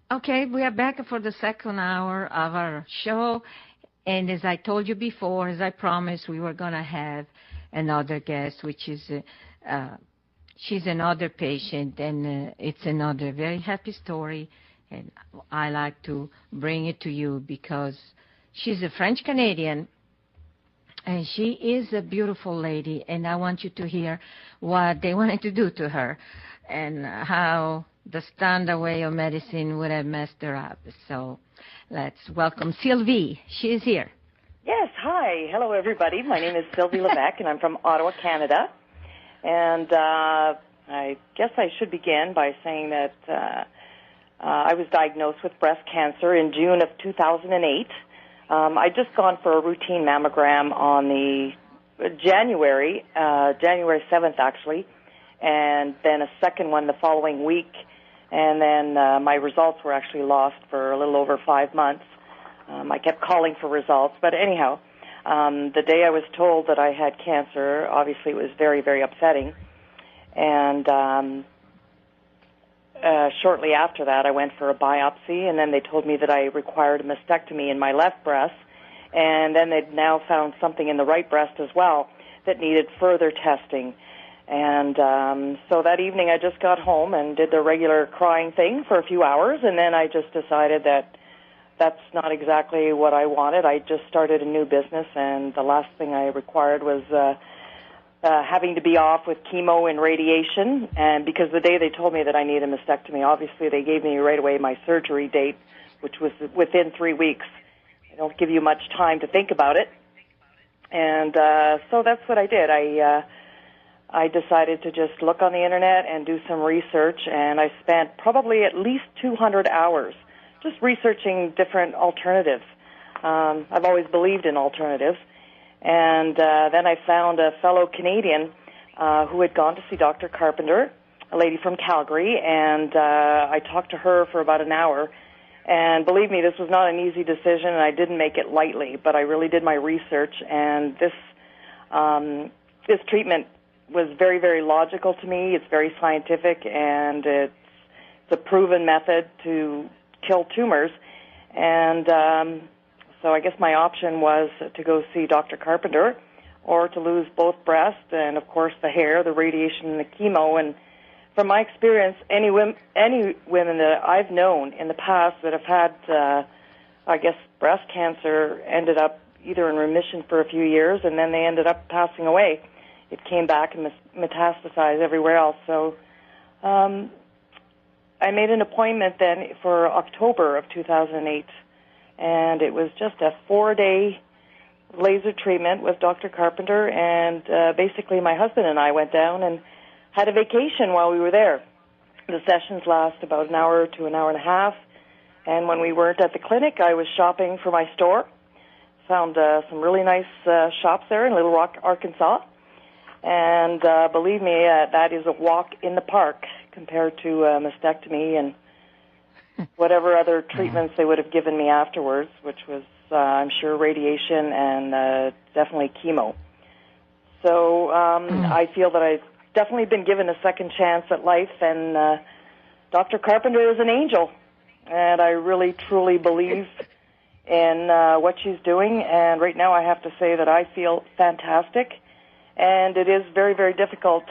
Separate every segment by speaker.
Speaker 1: Okay, we are back for the second hour of our show. And as I told you before, as I promised, we were going to have another guest, which is, she's another patient, and it's another very happy story. And I like to bring it to you because she's a French-Canadian, and she is a beautiful lady, and I want you to hear what they wanted to do to her and how the standard way of medicine would have messed her up. So let's welcome Sylvie. She is here.
Speaker 2: Yes, hi. Hello, everybody. My name is Sylvie L, and I'm from Ottawa, Canada. And I guess I should begin by saying that I was diagnosed with breast cancer in June of 2008. I'd just gone for a routine mammogram on the January 7th, actually, and then a second one the following week. And then my results were actually lost for a little over 5 months. I kept calling for results. But anyhow, the day I was told that I had cancer, obviously it was very, very upsetting. And shortly after that, I went for a biopsy, and then they told me that I required a mastectomy in my left breast. And then they'd now found something in the right breast as well that needed further testing. And so that evening I just got home and did the regular crying thing for a few hours, and then I just decided that that's not exactly what I wanted. I just started a new business, and the last thing I required was having to be off with chemo and radiation. And because the day they told me that I needed a mastectomy, obviously they gave me right away my surgery date, which was within 3 weeks. They don't give you much time to think about it. And so that's what I did. I decided to just look on the internet and do some research, and I spent probably at least 200 hours just researching different alternatives. I've always believed in alternatives. And then I found a fellow Canadian who had gone to see Dr. Carpenter, a lady from Calgary, and I talked to her for about an hour. And believe me, this was not an easy decision, and I didn't make it lightly, but I really did my research, and this treatment was very, very logical to me. It's very scientific, and it's a proven method to kill tumors. And so I guess my option was to go see Dr. Carpenter or to lose both breasts and, of course, the hair, the radiation, and the chemo. And from my experience, any women that I've known in the past that have had, I guess, breast cancer ended up either in remission for a few years, and then they ended up passing away. It came back and metastasized everywhere else. So I made an appointment then for October of 2008, and it was just a 4-day laser treatment with Dr. Carpenter, and basically my husband and I went down and had a vacation while we were there. The sessions last about an hour to an hour and a half, and when we weren't at the clinic, I was shopping for my store. Found some really nice shops there in Little Rock, Arkansas. And believe me, that is a walk in the park compared to mastectomy and whatever other treatments they would have given me afterwards, which was, I'm sure, radiation and definitely chemo. So I feel that I've definitely been given a second chance at life, and Dr. Carpenter is an angel, and I really, truly believe in what she's doing. And right now I have to say that I feel fantastic. And it is very, very difficult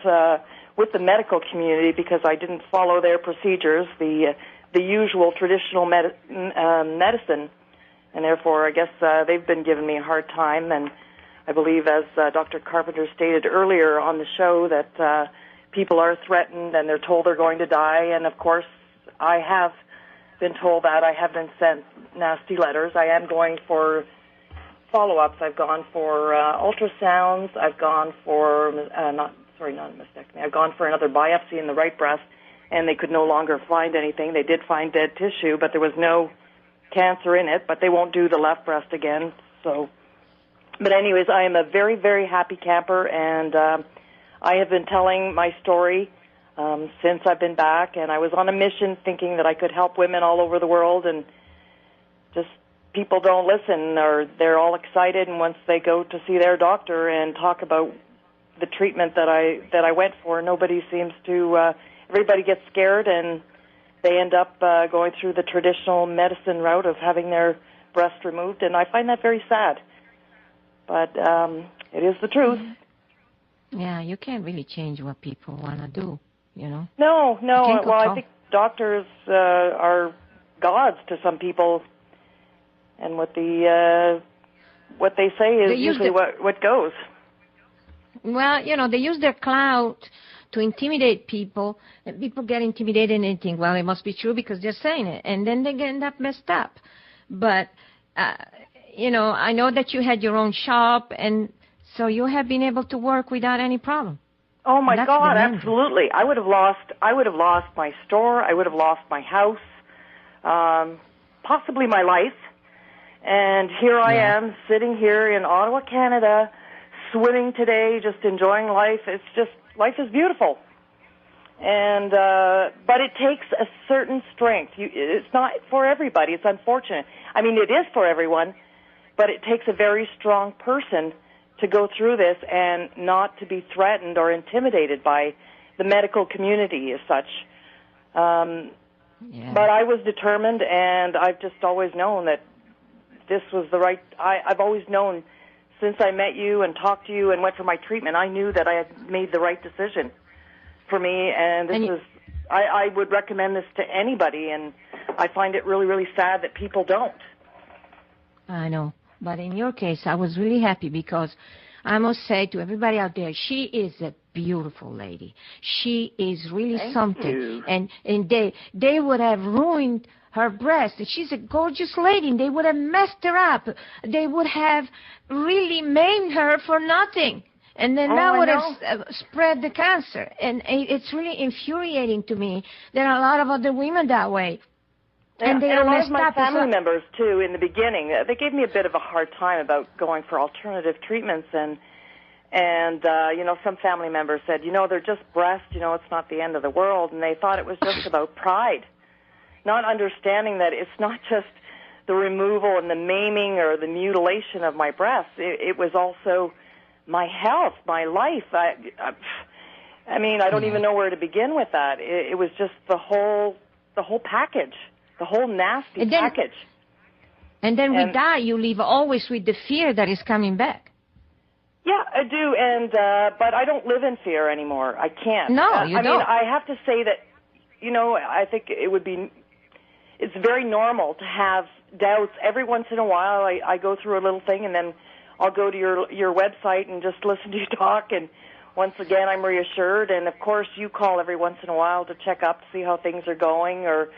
Speaker 2: with the medical community because I didn't follow their procedures, the usual traditional medicine, and therefore I guess they've been giving me a hard time. And I believe, as Dr. Carpenter stated earlier on the show, that people are threatened and they're told they're going to die. And of course, I have been told that. I have been sent nasty letters. I am going for follow-ups. I've gone for ultrasounds. I've gone for not a mastectomy. I've gone for another biopsy in the right breast, and they could no longer find anything. They did find dead tissue, but there was no cancer in it. But they won't do the left breast again. So, but anyways, I am a very, very happy camper, and I have been telling my story since I've been back. And I was on a mission, thinking that I could help women all over the world, and just people don't listen, or they're all excited, and once they go to see their doctor and talk about the treatment that I went for, nobody seems to. Everybody gets scared, and they end up going through the traditional medicine route of having their breast removed, and I find that very sad. But it is the truth.
Speaker 1: Yeah, you can't really change what people want to do, you know.
Speaker 2: No. Well, I think doctors are gods to some people, and what they say is usually what goes.
Speaker 1: Well, you know, they use their clout to intimidate people, and people get intimidated and they think, well, it must be true because they're saying it, and then they end up messed up. But, you know, I know that you had your own shop, and so you have been able to work without any problem.
Speaker 2: Oh my God, absolutely! I would have lost my store. I would have lost my house, possibly my life. And here I am, sitting here in Ottawa, Canada, swimming today, just enjoying life. It's just, life is beautiful. And, but it takes a certain strength. It's not for everybody. It's unfortunate. I mean, it is for everyone, but it takes a very strong person to go through this and not to be threatened or intimidated by the medical community as such. But I was determined, and I've just always known that this was the right... I've always known since I met you and talked to you and went for my treatment, I knew that I had made the right decision for me, and this is... I would recommend this to anybody, and I find it really, really sad that people don't.
Speaker 1: I know. But in your case, I was really happy because I must say to everybody out there, she is a beautiful lady. She is really something.
Speaker 2: You.
Speaker 1: And they would have ruined her breast. She's a gorgeous lady, and they would have messed her up. They would have really maimed her for nothing. And then that would have spread the cancer. And it's really infuriating to me. There are a lot of other women that way. And they
Speaker 2: a lot of my
Speaker 1: up
Speaker 2: family members, too, in the beginning, they gave me a bit of a hard time about going for alternative treatments. And you know, some family members said, you know, they're just breasts, you know, it's not the end of the world. And they thought it was just about pride, not understanding that it's not just the removal and the maiming or the mutilation of my breasts. It was also my health, my life. I mean, I don't even know where to begin with that. It was just the whole package. The whole nasty package. And then with that, you live always with the fear that is coming back. Yeah, I do, and but I don't live in fear anymore. I can't.
Speaker 1: No, you don't.
Speaker 2: I mean, I have to say that, you know, I think it's very normal to have doubts. Every once in a while, I go through a little thing, and then I'll go to your website and just listen to you talk, and once again, I'm reassured. And, of course, you call every once in a while to check up to see how things are going, or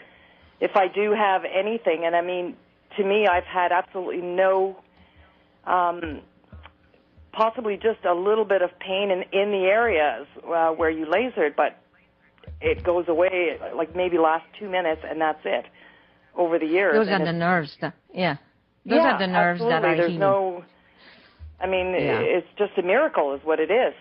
Speaker 2: if I do have anything. And I mean, to me, I've had absolutely no, possibly just a little bit of pain in the areas where you lasered, but it goes away like maybe last 2 minutes, and that's it over the years.
Speaker 1: Those are the nerves. Those are the nerves
Speaker 2: absolutely.
Speaker 1: that are
Speaker 2: There's
Speaker 1: healing.
Speaker 2: no, I mean, it's just a miracle is what it is.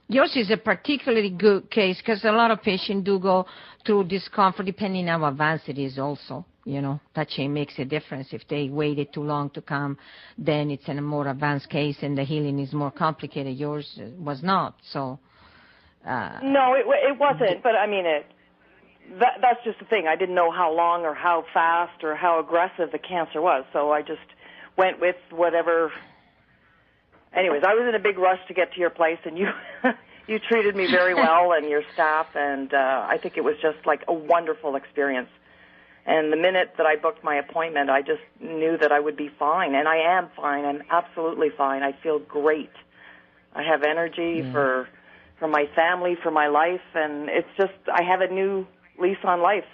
Speaker 1: Yours is a particularly good case because a lot of patients do go through discomfort depending on how advanced it is also. You know, touching makes a difference. If they waited too long to come, then it's in a more advanced case and the healing is more complicated. Yours was not, so...
Speaker 2: No, it wasn't, but I mean, that's just the thing. I didn't know how long or how fast or how aggressive the cancer was, so I just went with whatever... Anyways, I was in a big rush to get to your place, and you treated me very well, and your staff, and I think it was just like a wonderful experience. And the minute that I booked my appointment, I just knew that I would be fine, and I am fine. I'm absolutely fine. I feel great. I have energy for my family, for my life, and it's just I have a new lease on life.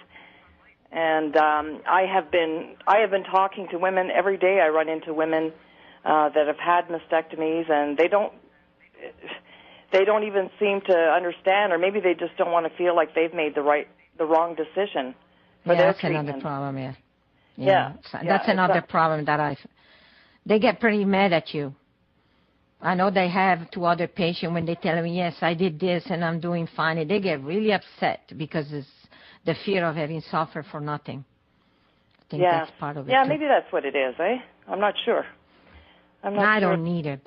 Speaker 2: And I have been talking to women every day. I run into women that have had mastectomies, and they don't even seem to understand, or maybe they just don't want to feel like they've made the wrong decision for their treatment.
Speaker 1: That's another problem. That's another problem that they get pretty mad at you. I know they have to other patients when they tell me, yes, I did this and I'm doing fine, and they get really upset because it's the fear of having suffered for nothing. I think that's part of it.
Speaker 2: Yeah,
Speaker 1: too.
Speaker 2: maybe that's what it is, eh? I'm not sure.
Speaker 1: I don't need it,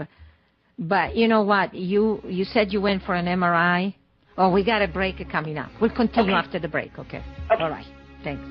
Speaker 1: but you know what? You said you went for an MRI. Oh, we got a break coming up. We'll continue
Speaker 2: Okay.
Speaker 1: after the break, okay?
Speaker 2: Okay.
Speaker 1: All right. Thanks.